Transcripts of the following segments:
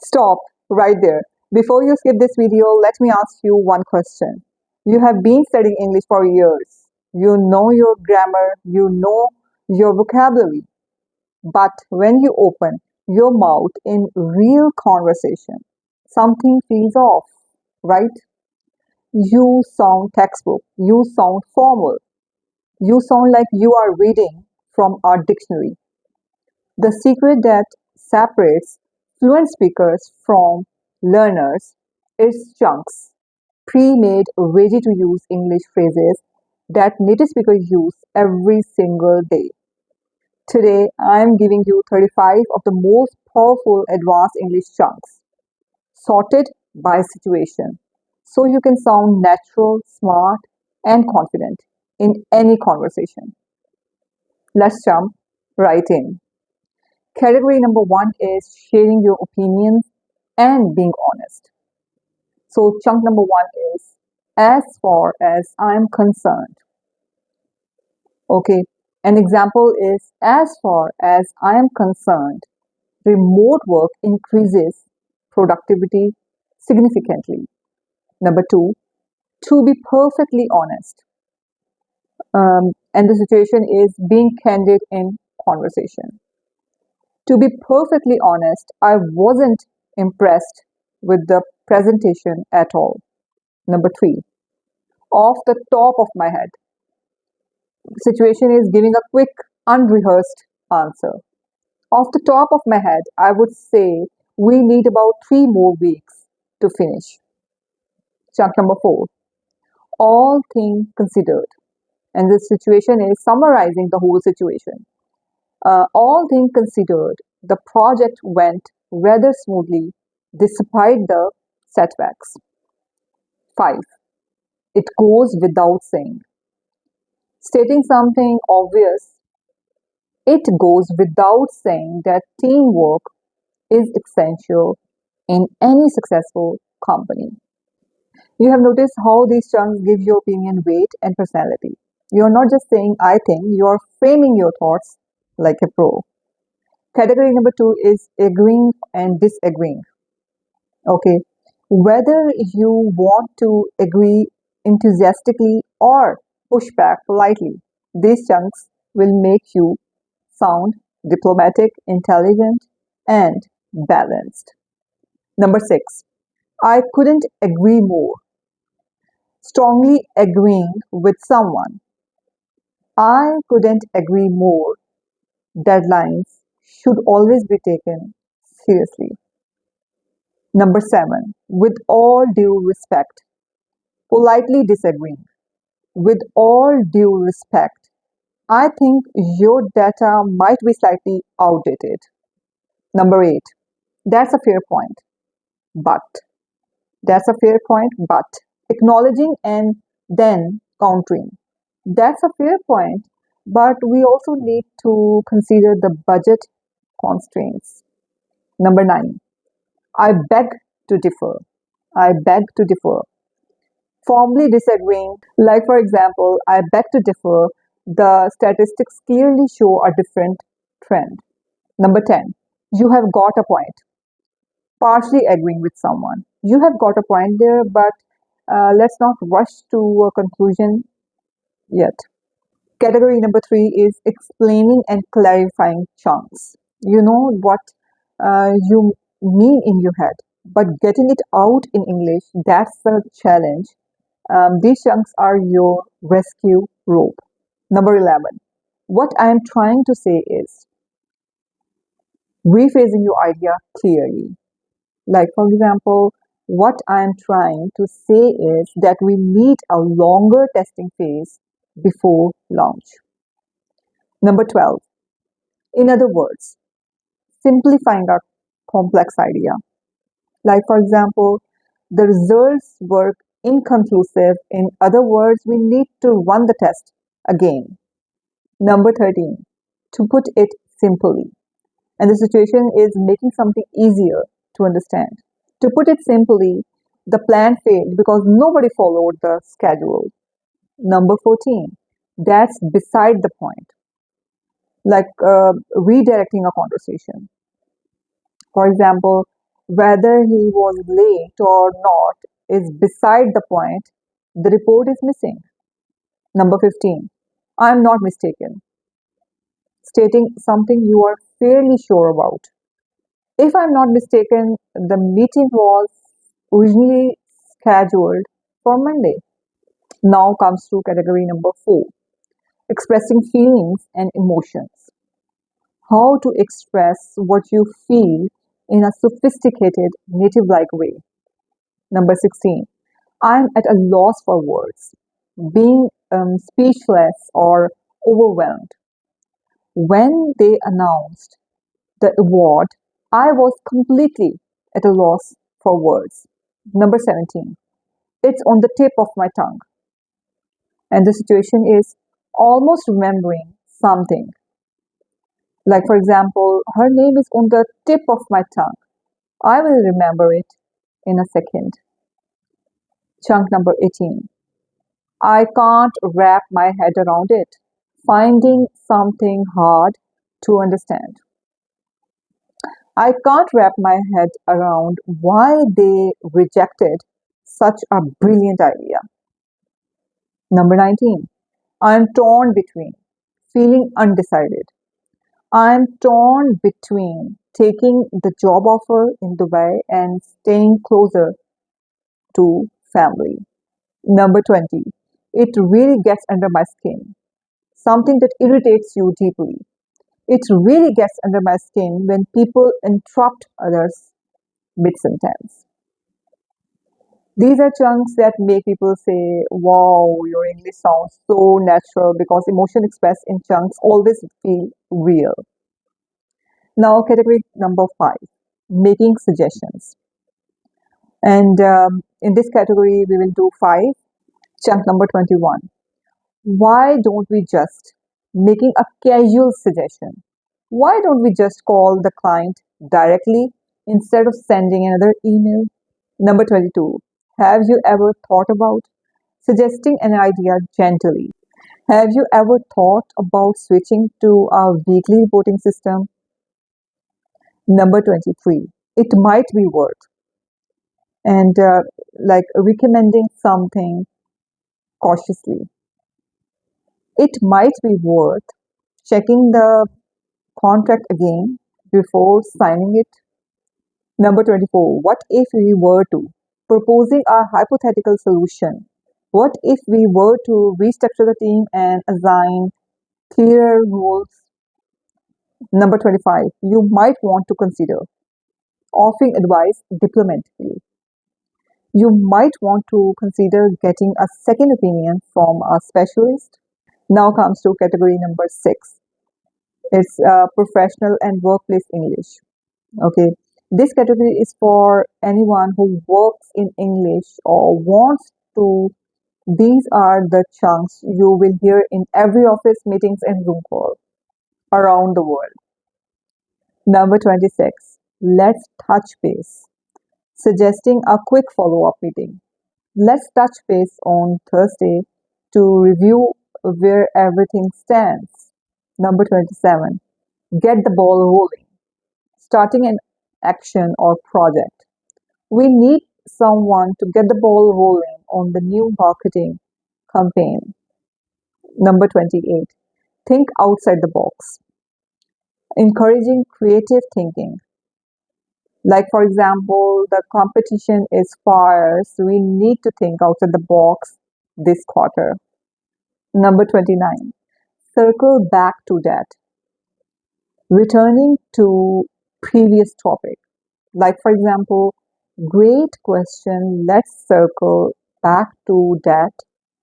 Stop right there. Before you skip this video, let me ask you one question. You have been studying English for years. You know your grammar, you know your vocabulary. But when you open your mouth in real conversation, something feels off, right? You sound textbook, you sound formal, you sound like you are reading from a dictionary. The secret that separates fluent speakers from learners is chunks, pre-made, ready-to-use English phrases that native speakers use every single day. Today, I am giving you 35 of the most powerful advanced English chunks, sorted by situation, so you can sound natural, smart, and confident in any conversation. Let's jump right in. Category number one is sharing your opinions and being honest. So, chunk number one is as far as I'm concerned. Okay, an example is as far as I am concerned, remote work increases productivity significantly. Number two, to be perfectly honest. And the situation is being candid in conversation. To be perfectly honest, I wasn't impressed with the presentation at all. Number three, off the top of my head. Situation is giving a quick, unrehearsed answer. Off the top of my head, I would say we need about 3 more weeks to finish. Chunk number four, all things considered. And this situation is summarizing the whole situation. All things considered, the project went rather smoothly despite the setbacks. 5. It goes without saying. Stating something obvious, it goes without saying that teamwork is essential in any successful company. You have noticed how these chunks give your opinion weight and personality. You're not just saying I think, you're framing your thoughts like a pro. Category number two is agreeing and disagreeing. Okay, whether you want to agree enthusiastically or push back politely, these chunks will make you sound diplomatic, intelligent, and balanced. Number six, I couldn't agree more. Strongly agreeing with someone. I couldn't agree more. Deadlines should always be taken seriously. Number seven, with all due respect, politely disagreeing. With all due respect, I think your data might be slightly outdated. Number eight, that's a fair point, but that's a fair point, but acknowledging and then countering. That's a fair point, but we also need to consider the budget constraints. Number nine, I beg to differ. I beg to differ. Formally disagreeing, like for example, I beg to differ, the statistics clearly show a different trend. Number 10, you have got a point. Partially agreeing with someone. You have got a point there, but let's not rush to a conclusion yet. Category number three is explaining and clarifying chunks. You know what you mean in your head, but getting it out in English, that's the challenge. These chunks are your rescue rope. Number 11. What I am trying to say is rephrasing your idea clearly. Like, for example, what I am trying to say is that we need a longer testing phase before launch. Number 12. In other words, simplifying a complex idea. Like, for example, the results were inconclusive. In other words, we need to run the test again. Number 13, to put it simply. And the situation is making something easier to understand. To put it simply, the plan failed because nobody followed the schedule. Number 14, that's beside the point. Like redirecting a conversation. For example, Whether he was late or not is beside the point. The report is missing. Number 15. I am not mistaken. Stating something you are fairly sure about. If I'm not mistaken, the meeting was originally scheduled for Monday. Now comes to category number 4, expressing feelings and emotions. How to express what you feel in a sophisticated, native like way. Number 16, I'm at a loss for words, being speechless or overwhelmed. When they announced the award, I was completely at a loss for words. Number 17, it's on the tip of my tongue. And the situation is almost remembering something. Like, for example, her name is on the tip of my tongue. I will remember it in a second. Chunk number 18. I can't wrap my head around it. Finding something hard to understand. I can't wrap my head around why they rejected such a brilliant idea. Number 19. I am torn between feeling undecided. I am torn between taking the job offer in Dubai and staying closer to family. Number 20. It really gets under my skin. Something that irritates you deeply. It really gets under my skin when people interrupt others mid sentence. These are chunks that make people say, wow, your English sounds so natural because emotion expressed in chunks always feel real. Now, category number 5, making suggestions. And in this category, we will do 5. Chunk number 21. Why don't we just making a casual suggestion? Why don't we just call the client directly instead of sending another email? Number 22. Have you ever thought about suggesting an idea gently? Have you ever thought about switching to a weekly reporting system? Number 23. It might be worth and like recommending something cautiously. It might be worth checking the contract again before signing it. Number 24. What if we were to? Proposing a hypothetical solution. What if we were to restructure the team and assign clearer roles? Number 25. You might want to consider offering advice diplomatically. You might want to consider getting a second opinion from a specialist. Now comes to category number 6. It's professional and workplace English. Okay. This category is for anyone who works in English or wants to. These are the chunks you will hear in every office meetings and Zoom call around the world. Number 26. Let's touch base. Suggesting a quick follow-up meeting. Let's touch base on Thursday to review where everything stands. Number 27. Get the ball rolling. Starting an action or project. We need someone to get the ball rolling on the new marketing campaign. Number 28. Think outside the box. Encouraging creative thinking. Like, for example, the competition is fire, so we need to think outside the box this quarter. Number 29. Circle back to that. Returning to previous topic. Like, for example, great question. Let's circle back to that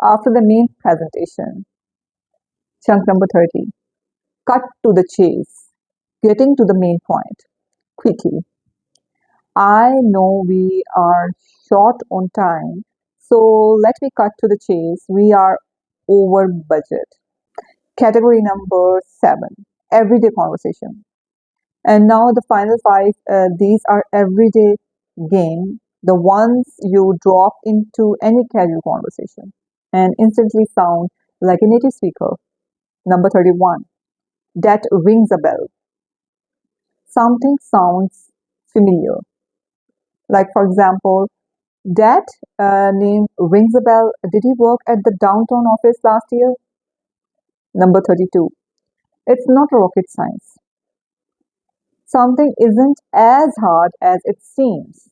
after the main presentation. Chunk number 30. Cut to the chase. Getting to the main point quickly. I know we are short on time, so let me cut to the chase. We are over budget. Category number 7, everyday conversation. And now the final 5, these are everyday game, the ones you drop into any casual conversation and instantly sound like a native speaker. Number 31, that rings a bell. Something sounds familiar. Like, for example, that name rings a bell. Did he work at the downtown office last year? Number 32. It's not rocket science. Something isn't as hard as it seems.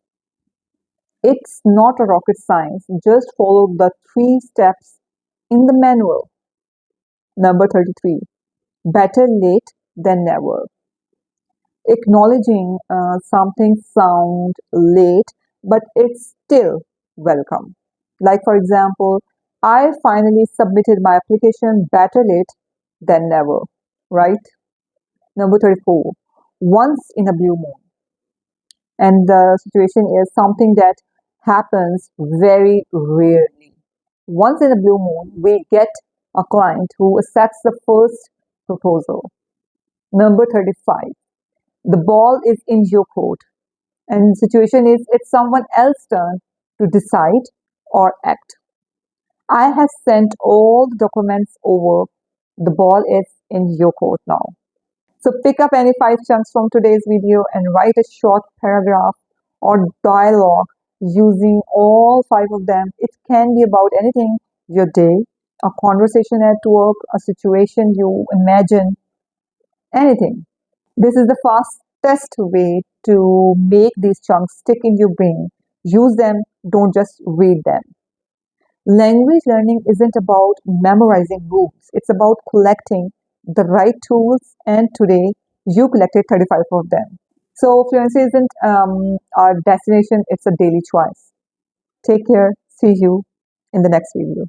It's not a rocket science. Just follow the three steps in the manual. Number 33. Better late than never. Acknowledging something sound late, but it's still welcome. Like, for example, I finally submitted my application, better late than never, right? Number 34, once in a blue moon. And the situation is something that happens very rarely. Once in a blue moon, we get a client who accepts the first proposal. Number 35, the ball is in your court. And situation is it's someone else's turn to decide or act. I have sent all the documents over. The ball is in your court now. So pick up any five chunks from today's video and write a short paragraph or dialogue using all five of them. It can be about anything, your day, a conversation at work, a situation you imagine, anything. This is the fastest way to make these chunks stick in your brain. Use them, don't just read them. Language learning isn't about memorizing rules, it's about collecting the right tools, and today you collected 35 of them. So, fluency isn't our destination, it's a daily choice. Take care, see you in the next video.